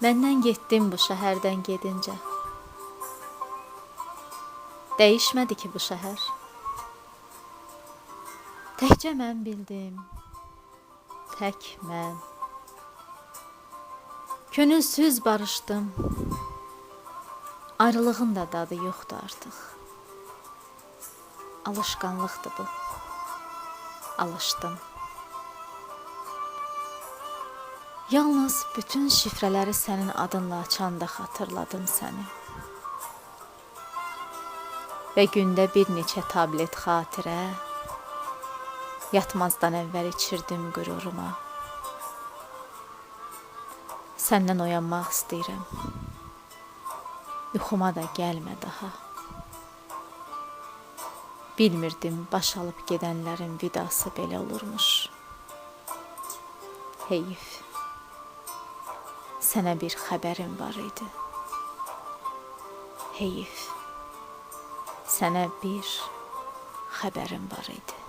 Məndən getdim bu şəhərdən gedincə. Dəyişmədi ki bu şəhər. Təkcə mən bildim, tək mən. Könülsüz barışdım. Ayrılığın da dadı yoxdur artıq. Alışqanlıqdır bu. Alışdım. Yalnız bütün şifrələri sənin adınla açanda xatırladım səni. Və gündə bir neçə tablet xatirə, yatmazdan əvvəl içirdim qüruruma. Səndən oyanmaq istəyirəm. Yuxuma da gəlmə daha. Bilmirdim baş alıb gedənlərin vidası belə olurmuş. Heyif. Sənə bir xəbərim var idi. Heyif. Sənə bir xəbərim var idi.